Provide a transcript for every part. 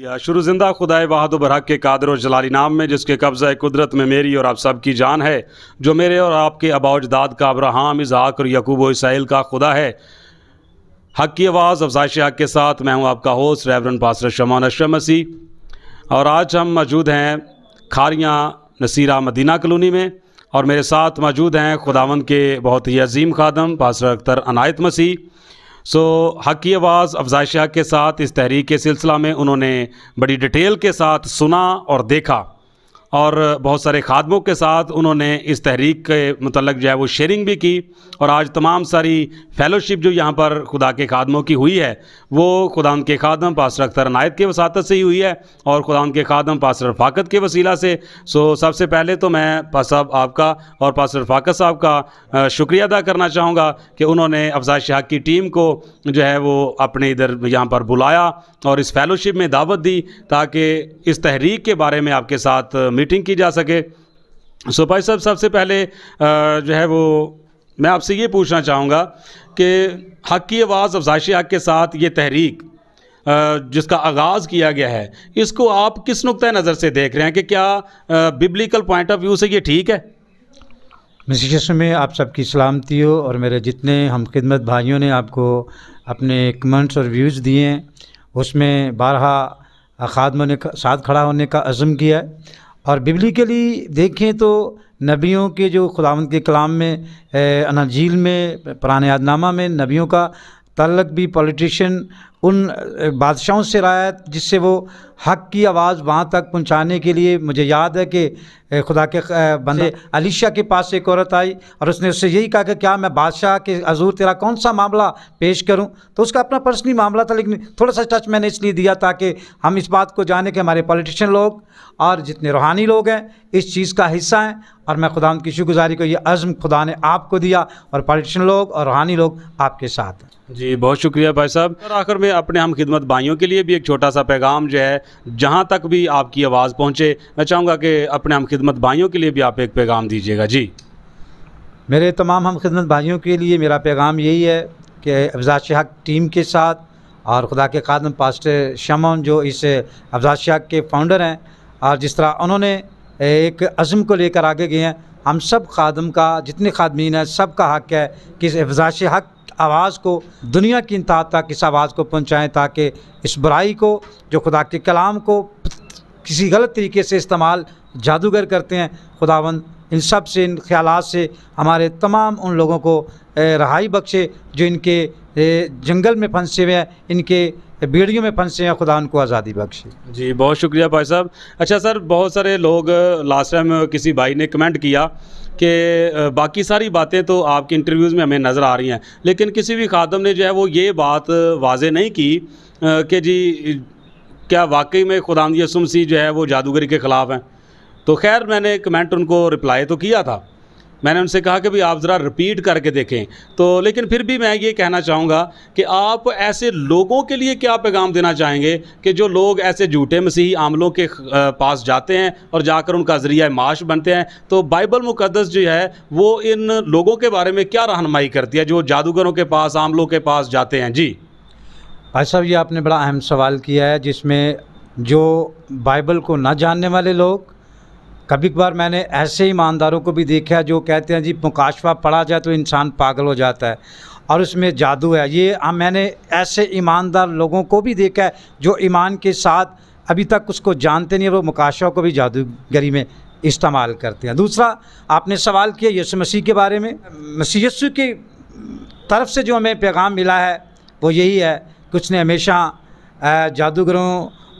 या शुरू जिंदा खुदाए वाहद बरहक के कादर और जलाली नाम में, जिसके कब्ज़ा कुदरत में मेरी और आप सब की जान है, जो मेरे और आपके आबाउजदाद का अब्राहम, इसहाक और यकूब और इसराइल का खुदा है। हक की आवाज़ अफजाइश हक के साथ मैं हूँ आपका होस्ट रेवरेंड पास्टर शमान अशरफ मसीह, और आज हम मौजूद हैं खारियाँ नसीरा मदीना कॉलोनी में, और मेरे साथ मौजूद हैं खुदावंद के बहुत ही अजीम खादम पास्टर अख्तर अनायत मसीह। हक की आवाज़ अफजाइश हक के साथ इस तहरीक के सिलसिला में उन्होंने बड़ी डिटेल के साथ सुना और देखा, और बहुत सारे खादमों के साथ उन्होंने इस तहरीक के मुतल्लिक़ जो है वो शेयरिंग भी की। और आज तमाम सारी फ़ेलोशिप जो यहाँ पर खुदा के खादमों की हुई है वो खुदावंद के खादम पास्टर अख्तर अनायत के वसातत से ही हुई है, और खुदावंद के खादम पास्टर रफ़ाकत के वसीला से। सबसे पहले तो मैं पास्टर साहब आपका और पास्टर रफ़ाकत साहब का शुक्रिया अदा करना चाहूँगा कि उन्होंने अफजाइश हक की टीम को जो है वो अपने इधर यहाँ पर बुलाया और इस फ़ेलोशिप में दावत दी, ताकि इस तहरीक के बारे में आपके साथ मीटिंग की जा सके। भाई साहब, सबसे पहले जो है वो मैं आपसे ये पूछना चाहूँगा कि हक की आवाज़ अफजाइश हक के साथ ये तहरीक जिसका आगाज़ किया गया है, इसको आप किस नुक्ता नज़र से देख रहे हैं कि क्या बिब्लिकल पॉइंट ऑफ व्यू से ये ठीक है? मसीह यीशु में आप सबकी सलामती हो, और मेरे जितने हम खिदमत भाइयों ने आपको अपने कमेंट्स और व्यूज़ दिए हैं, उसमें बारहा खादमों ने साथ खड़ा होने का अज़म किया है। और बिब्लिकली देखें तो नबियों के जो खुदावंद के कलाम में अनाजील में पुराने यादनामा में नबियों का तल्लक भी पॉलिटिशियन उन बादशाहों से रहा है, जिससे वो हक की आवाज़ वहाँ तक पहुँचाने के लिए, मुझे याद है कि खुदा के बंदे अलीशा के पास एक औरत आई और उसने उससे यही कहा कि क्या मैं बादशाह के हज़ूर तेरा कौन सा मामला पेश करूं। तो उसका अपना पर्सनली मामला था, लेकिन थोड़ा सा टच मैंने इसलिए दिया ताकि हम इस बात को जाने कि हमारे पॉलिटिशियन लोग और जितने रूहानी लोग हैं इस चीज़ का हिस्सा हैं। और मैं खुदावंद की शुक्रगुजारी को, ये अज़्म खुदा ने आपको दिया, और पॉलिटिशियन लोग और रूहानी लोग आपके साथ हैं। जी, बहुत शुक्रिया भाई साहब। और आखिर में अपने हम खिदमत भाइयों के लिए भी एक छोटा सा पैगाम जो है, जहाँ तक भी आपकी आवाज़ पहुँचे, मैं चाहूँगा कि अपने हम खिदमत भाइयों के लिए भी आप एक पैगाम दीजिएगा। जी, मेरे तमाम हम खिदमत भाइयों के लिए मेरा पैगाम यही है कि अफजाइश हक टीम के साथ और खुदा के खादम पास्टर शमौन जो इस अफजाइश हक के फाउंडर हैं, और जिस तरह उन्होंने एक अज़्म को लेकर आगे गए हैं, हम सब खादम का, जितने खादमीन हैं, सब का हक है कि इस अफजाइश हक आवाज़ को दुनिया की इंतहा तक इस आवाज़ को पहुँचाएँ, ताकि इस बुराई को, जो खुदा के कलाम को किसी गलत तरीके से इस्तेमाल जादूगर करते हैं, खुदावंद इन सब से, इन ख्यालात से हमारे तमाम उन लोगों को रहाई बख्शे जो इनके जंगल में फंसे हुए हैं, इनके बेड़ियों में फंसे हैं, खुदा उनको आज़ादी बख्शे। जी, बहुत शुक्रिया भाई साहब। अच्छा सर, बहुत सारे लोग, लास्ट टाइम किसी भाई ने कमेंट किया कि बाकी सारी बातें तो आपके इंटरव्यूज़ में हमें नज़र आ रही हैं, लेकिन किसी भी खादम ने जो है वो ये बात वाज़े नहीं की कि जी क्या वाकई में खुदावंद यीशु मसीह जो है वो जादूगरी के ख़िलाफ़ हैं। तो खैर, मैंने कमेंट उनको रिप्लाई तो किया था, मैंने उनसे कहा कि भाई आप ज़रा रिपीट करके देखें। तो लेकिन फिर भी मैं ये कहना चाहूँगा कि आप ऐसे लोगों के लिए क्या पैगाम देना चाहेंगे कि जो लोग ऐसे झूठे मसीही आमलों के पास जाते हैं और जाकर उनका ज़रिया माश बनते हैं। तो बाइबल मुक़द्दस जो है वो इन लोगों के बारे में क्या रहनुमाई करती है जो जादूगरों के पास, आमलों के पास जाते हैं? जी भाई साहब, ये आपने बड़ा अहम सवाल किया है, जिसमें जो बाइबल को ना जानने वाले लोग, कभी कभार मैंने ऐसे ईमानदारों को भी देखा है जो कहते हैं जी मुकाशफा पढ़ा जाए तो इंसान पागल हो जाता है और उसमें जादू है। ये मैंने ऐसे ईमानदार लोगों को भी देखा है जो ईमान के साथ अभी तक उसको जानते नहीं, वो मुकाशफा को भी जादूगरी में इस्तेमाल करते हैं। दूसरा, आपने सवाल किया यीशु मसीह के बारे में। मसीह यीशु की तरफ से जो हमें पैगाम मिला है वो यही है कि उसने हमेशा जादूगरों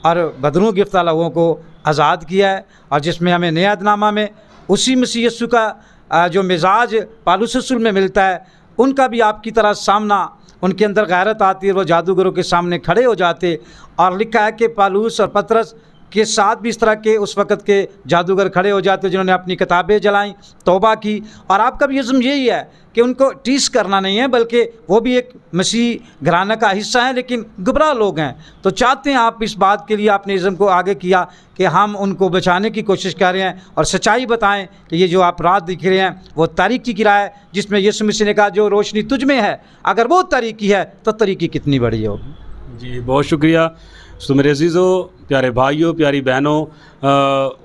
और बदरों गिरफ्तार लोगों को आज़ाद किया है, और जिसमें हमें नया यदनामा में उसी मसीह यीशु का जो मिजाज पालूस रसूल में मिलता है, उनका भी आपकी तरह सामना, उनके अंदर गैरत आती है, वो जादूगरों के सामने खड़े हो जाते। और लिखा है कि पालूस और पतरस के साथ भी इस तरह के उस वक़्त के जादूगर खड़े हो जाते जिन्होंने अपनी किताबें जलाईं, तौबा की। और आपका भी इज़्म यही है कि उनको टीस करना नहीं है, बल्कि वो भी एक मसीह घराना का हिस्सा है, लेकिन गुमराह लोग हैं। तो चाहते हैं आप इस बात के लिए आपने इज़्म को आगे किया कि हम उनको बचाने की कोशिश कर रहे हैं और सच्चाई बताएं कि ये जो अपराध दिख रहे हैं वो तारीकी की राह है, जिसमें यीशु मसीह ने कहा जो रोशनी तुझ में है, अगर वो तारीकी है तो तारीकी कितनी बड़ी होगी। जी, बहुत शुक्रिया। तो मेरे अजीज़ों, प्यारे भाइयों, प्यारी बहनों,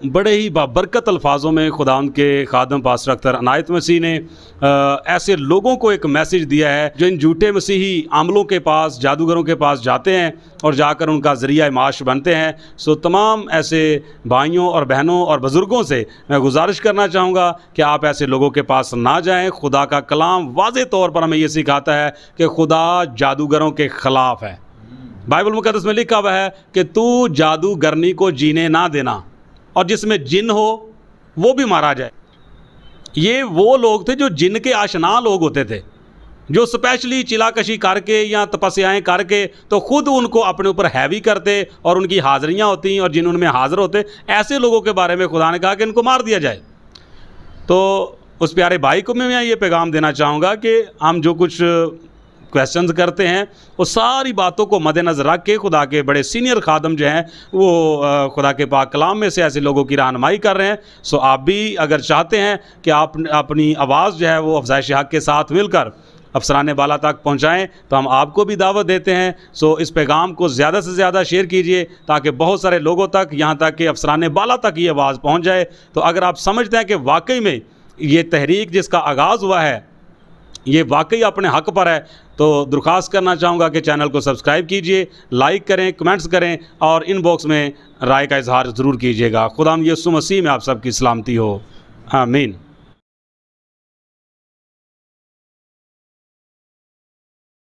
बड़े ही बाबरकत अल्फाजों में खुदावंद के खादम पास्टर अख्तर अनायत मसीह ने ऐसे लोगों को एक मैसेज दिया है जो इन झूठे मसीही आमलों के पास, जादूगरों के पास जाते हैं और जाकर उनका ज़रिया माश बनते हैं। सो तमाम ऐसे भाइयों और बहनों और बुज़ुर्गों से मैं गुजारिश करना चाहूँगा कि आप ऐसे लोगों के पास ना जाएं। खुदा का कलाम वाज़े तौर पर हमें ये सिखाता है कि खुदा जादूगरों के ख़िलाफ़ है। बाइबल मुक़द्दस में लिखा हुआ है कि तू जादूगरनी को जीने ना देना, और जिसमें जिन हो वो भी मारा जाए। ये वो लोग थे जो जिन के आशना लोग होते थे, जो स्पेशली चिलाकशी करके या तपस्याएं करके तो ख़ुद उनको अपने ऊपर हैवी करते और उनकी हाज़रियाँ होती और जिन उनमें हाज़िर होते। ऐसे लोगों के बारे में खुदा ने कहा कि इनको मार दिया जाए। तो उस प्यारे भाई को मैं ये पैगाम देना चाहूँगा कि हम जो कुछ क्वेश्चंस करते हैं वो सारी बातों को मद्देनज़र रख के खुदा के बड़े सीनियर खादम जो हैं वो खुदा के पाक कलाम में से ऐसे लोगों की रहनुमाई कर रहे हैं। सो आप भी अगर चाहते हैं कि आप अपनी आवाज़ जो है वो अफ़ज़ाइश हक़ के साथ मिलकर अफसरान बाला तक पहुँचाएँ तो हम आपको भी दावत देते हैं। सो इस पैगाम को ज़्यादा से ज़्यादा शेयर कीजिए ताकि बहुत सारे लोगों तक, यहाँ तक कि अफसरान बाला तक ये आवाज़ पहुँच जाए। तो अगर आप समझते हैं कि वाकई में ये तहरीक जिसका आगाज़ हुआ है ये वाकई अपने हक़ पर है, तो दरख्वास्त करना चाहूँगा कि चैनल को सब्सक्राइब कीजिए, लाइक करें, कमेंट्स करें और इनबॉक्स में राय का इजहार ज़रूर कीजिएगा। खुदा यीशु मसीह में आप सबकी सलामती हो। आमीन।